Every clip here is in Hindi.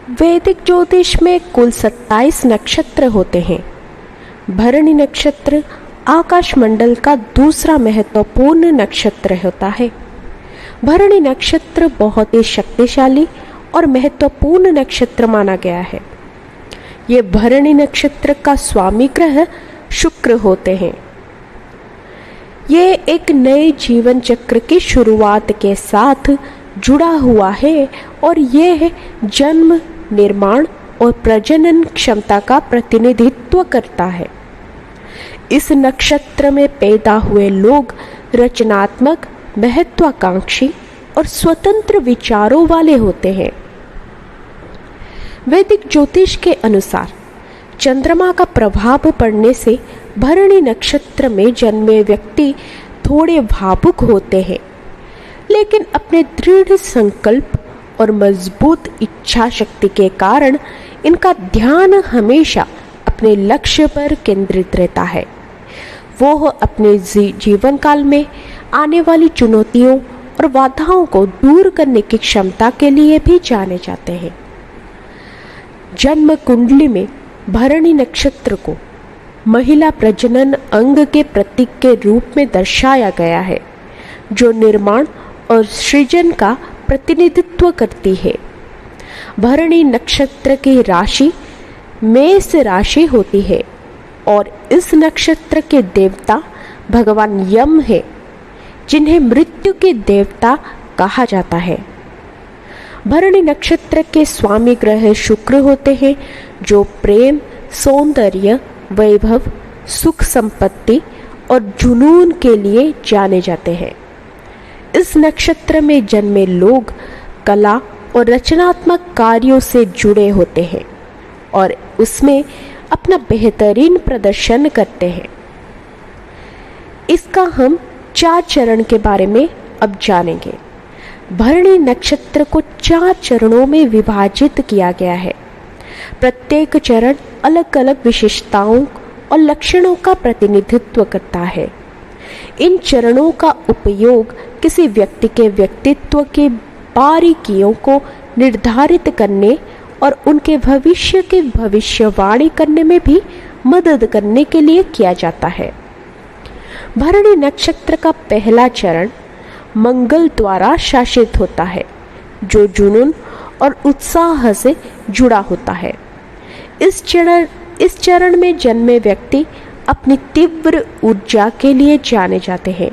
वैदिक ज्योतिष में कुल 27 नक्षत्र होते हैं। भरणी नक्षत्र आकाशमंडल का दूसरा महत्वपूर्ण नक्षत्र होता है। भरणी नक्षत्र बहुत ही शक्तिशाली और महत्वपूर्ण नक्षत्र माना गया है। ये भरणी नक्षत्र का स्वामी ग्रह शुक्र होते हैं। ये एक नए जीवन चक्र की शुरुआत के साथ जुड़ा हुआ है और यह जन्म, निर्माण और प्रजनन क्षमता का प्रतिनिधित्व करता है। इस नक्षत्र में पैदा हुए लोग रचनात्मक, महत्वाकांक्षी और स्वतंत्र विचारों वाले होते हैं। वैदिक ज्योतिष के अनुसार चंद्रमा का प्रभाव पड़ने से भरणी नक्षत्र में जन्मे व्यक्ति थोड़े भावुक होते हैं, लेकिन अपने दृढ़ संकल्प और मजबूत इच्छा शक्ति के कारण इनका ध्यान हमेशा अपने लक्ष्य पर केंद्रित रहता है। वो अपने जीवन काल में आने वाली चुनौतियों और बाधाओं को दूर करने की क्षमता के लिए भी जाने जाते हैं। जन्म कुंडली में भरणी नक्षत्र को महिला प्रजनन अंग के प्रतीक के रूप में दर्शाया गया है, जो निर्माण और सृजन का प्रतिनिधित्व करती है। भरणी नक्षत्र की राशि मेष राशि होती है और इस नक्षत्र के देवता भगवान यम है, जिन्हें मृत्यु के देवता कहा जाता है। भरणी नक्षत्र के स्वामी ग्रह शुक्र होते हैं, जो प्रेम, सौंदर्य, वैभव, सुख संपत्ति और जुनून के लिए जाने जाते हैं। इस नक्षत्र में जन्मे लोग कला और रचनात्मक कार्यों से जुड़े होते हैं और उसमें अपना बेहतरीन प्रदर्शन करते हैं। इसका हम 4 चरण के बारे में अब जानेंगे। भरणी नक्षत्र को 4 चरणों में विभाजित किया गया है। प्रत्येक चरण अलग अलग विशेषताओं और लक्षणों का प्रतिनिधित्व करता है। इन चरणों का उपयोग किसी व्यक्ति के व्यक्तित्व के बारीकियों को निर्धारित करने और उनके भविष्य की भविष्यवाणी करने में भी मदद करने के लिए किया जाता है। भरणी नक्षत्र का पहला चरण मंगल द्वारा शासित होता है, जो जुनून और उत्साह से जुड़ा होता है। इस चरण में जन्मे व्यक्ति अपनी तीव्र ऊर्जा के लिए जाने जाते हैं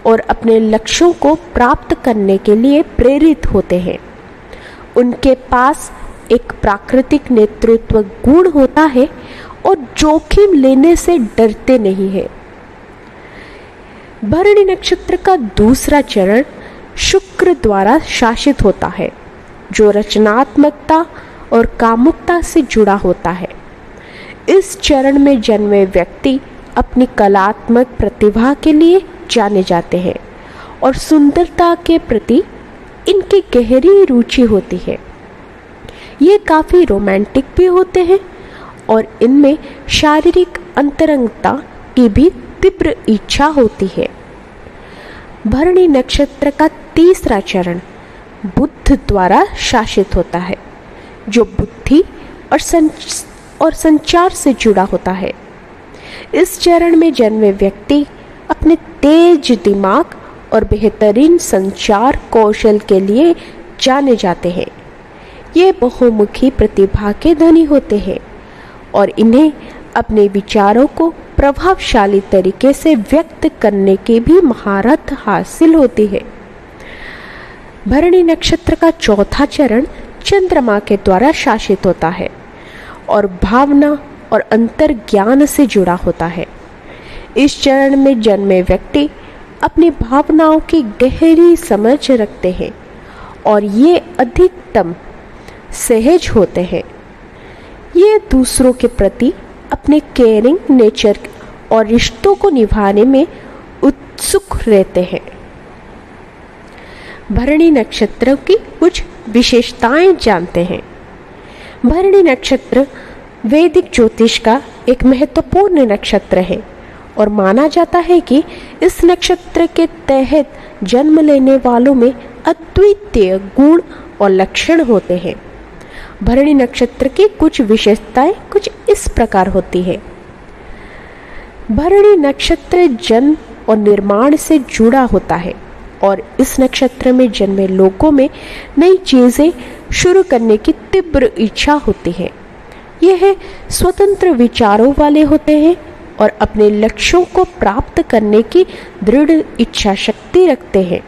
और अपने लक्ष्यों को प्राप्त करने के लिए प्रेरित होते हैं। उनके पास एक प्राकृतिक नेतृत्व गुण होता है और जोखिम लेने से डरते नहीं हैं। भरणी नक्षत्र का दूसरा चरण शुक्र द्वारा शासित होता है, जो रचनात्मकता और कामुकता से जुड़ा होता है। इस चरण में जन्मे व्यक्ति अपनी कलात्मक प्रतिभा के लिए जाने जाते हैं और सुंदरता के प्रति इनकी गहरी रुचि होती है। ये काफ़ी रोमांटिक भी होते हैं और इनमें शारीरिक अंतरंगता की भी तीव्र इच्छा होती है। भरणी नक्षत्र का तीसरा चरण बुध द्वारा शासित होता है, जो बुद्धि और संचार से जुड़ा होता है। इस चरण में जन्मे व्यक्ति अपने तेज दिमाग और बेहतरीन संचार कौशल के लिए जाने जाते हैं। ये बहुमुखी प्रतिभा के धनी होते हैं और इन्हें अपने विचारों को प्रभावशाली तरीके से व्यक्त करने की भी महारत हासिल होती है। भरणी नक्षत्र का चौथा चरण चंद्रमा के द्वारा शासित होता है और भावना और अंतर्ज्ञान से जुड़ा होता है। इस चरण में जन्मे व्यक्ति अपनी भावनाओं की गहरी समझ रखते हैं और ये अधिकतम सहज होते हैं। ये दूसरों के प्रति अपने केयरिंग नेचर और रिश्तों को निभाने में उत्सुक रहते हैं। भरणी नक्षत्र की कुछ विशेषताएं जानते हैं। भरणी नक्षत्र वैदिक ज्योतिष का एक महत्वपूर्ण नक्षत्र है और माना जाता है कि इस नक्षत्र के तहत जन्म लेने वालों में अद्वितीय गुण और लक्षण होते हैं। भरणी नक्षत्र की कुछ विशेषताएं कुछ इस प्रकार होती है। भरणी नक्षत्र जन्म और निर्माण से जुड़ा होता है और इस नक्षत्र में जन्मे लोगों में नई चीजें शुरू करने की तीव्र इच्छा होती है। यह स्वतंत्र विचारों वाले होते हैं और अपने लक्ष्यों को प्राप्त करने की दृढ़ इच्छा शक्ति रखते हैं।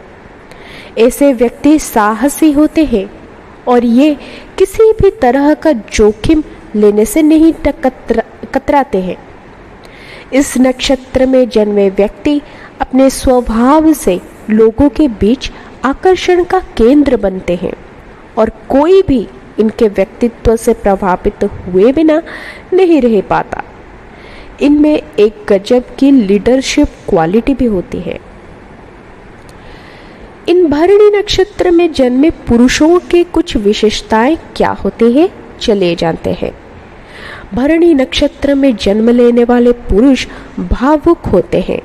ऐसे व्यक्ति साहसी होते हैं और ये किसी भी तरह का जोखिम लेने से नहीं कतराते हैं। इस नक्षत्र में जन्मे व्यक्ति अपने स्वभाव से लोगों के बीच आकर्षण का केंद्र बनते हैं और कोई भी इनके व्यक्तित्व से प्रभावित हुए बिना नहीं रह पाता। इनमें एक गजब की लीडरशिप क्वालिटी भी होती है। इन भरणी नक्षत्र में जन्मे पुरुषों के कुछ विशेषताएं क्या होती है, चलिए जानते हैं। भरणी नक्षत्र में जन्म लेने वाले पुरुष भावुक होते हैं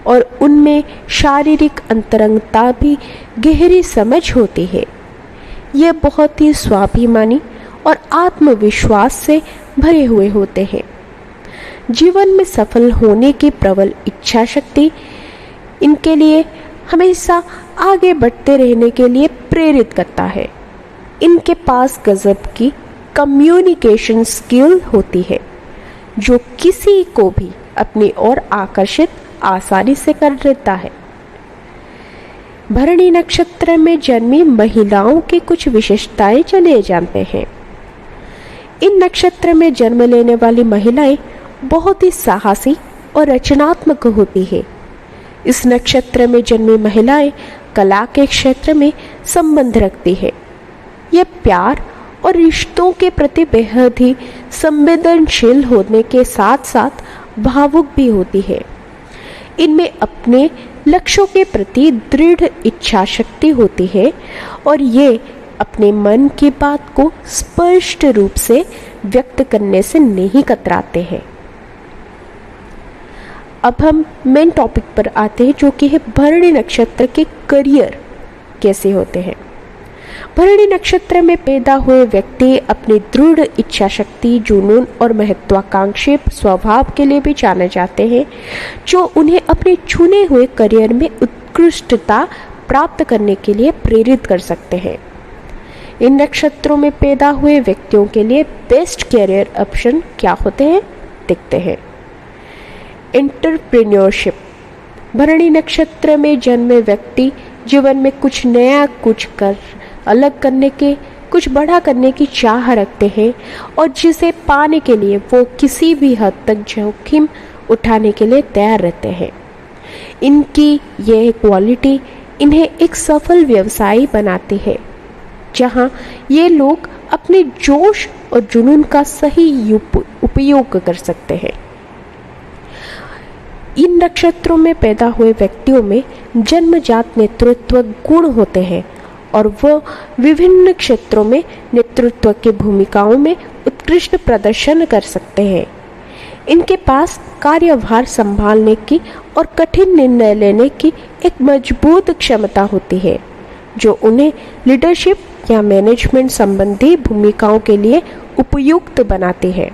और उनमें शारीरिक अंतरंगता भी गहरी समझ होती है। ये बहुत ही स्वाभिमानी और आत्मविश्वास से भरे हुए होते हैं। जीवन में सफल होने की प्रबल इच्छा शक्ति इनके लिए हमेशा आगे बढ़ते रहने के लिए प्रेरित करता है। इनके पास गजब की कम्युनिकेशन स्किल होती है जो किसी को भी अपनी ओर आकर्षित आसानी से कर देता है। भरणी नक्षत्र में जन्मी महिलाओं की कुछ विशेषताएं चलिए जानते हैं। इन नक्षत्र में जन्म लेने वाली महिलाएं बहुत ही साहसी और रचनात्मक होती है। इस नक्षत्र में जन्मी महिलाएं कला के क्षेत्र में संबंध रखती है। ये प्यार और रिश्तों के प्रति बेहद ही संवेदनशील होने के साथ साथ भावुक भी होती है। इनमें अपने लक्ष्यों के प्रति दृढ़ इच्छा शक्ति होती है और ये अपने मन की बात को स्पष्ट रूप से व्यक्त करने से नहीं कतराते हैं। अब हम मेन टॉपिक पर आते हैं जो कि है भरणी नक्षत्र के करियर कैसे होते हैं। भरणी नक्षत्र में पैदा हुए व्यक्ति अपनी दृढ़ इच्छा शक्ति, जुनून और महत्वाकांक्षी स्वभाव के लिए भी जाने जाते हैं जो उन्हें अपने चुने हुए करियर में उत्कृष्टता प्राप्त करने के लिए प्रेरित कर सकते हैं। इन नक्षत्रों में पैदा हुए व्यक्तियों के लिए बेस्ट करियर ऑप्शन क्या होते हैं, देखते हैं। एंटरप्रेन्योरशिप। भरणी नक्षत्र में जन्मे व्यक्ति जीवन में कुछ नया, कुछ कर अलग करने के, कुछ बड़ा करने की चाह रखते हैं और जिसे पाने के लिए वो किसी भी हद तक जोखिम उठाने के लिए तैयार रहते हैं। इनकी यह क्वालिटी इन्हें एक सफल व्यवसायी बनाती है जहां ये लोग अपने जोश और जुनून का सही उपयोग कर सकते हैं। इन नक्षत्रों में पैदा हुए व्यक्तियों में जन्मजात नेतृत्व गुण होते हैं और वह विभिन्न क्षेत्रों में नेतृत्व की भूमिकाओं में उत्कृष्ट प्रदर्शन कर सकते हैं। इनके पास कार्यभार संभालने की और कठिन निर्णय लेने की एक मजबूत क्षमता होती है जो उन्हें लीडरशिप या मैनेजमेंट संबंधी भूमिकाओं के लिए उपयुक्त बनाती है।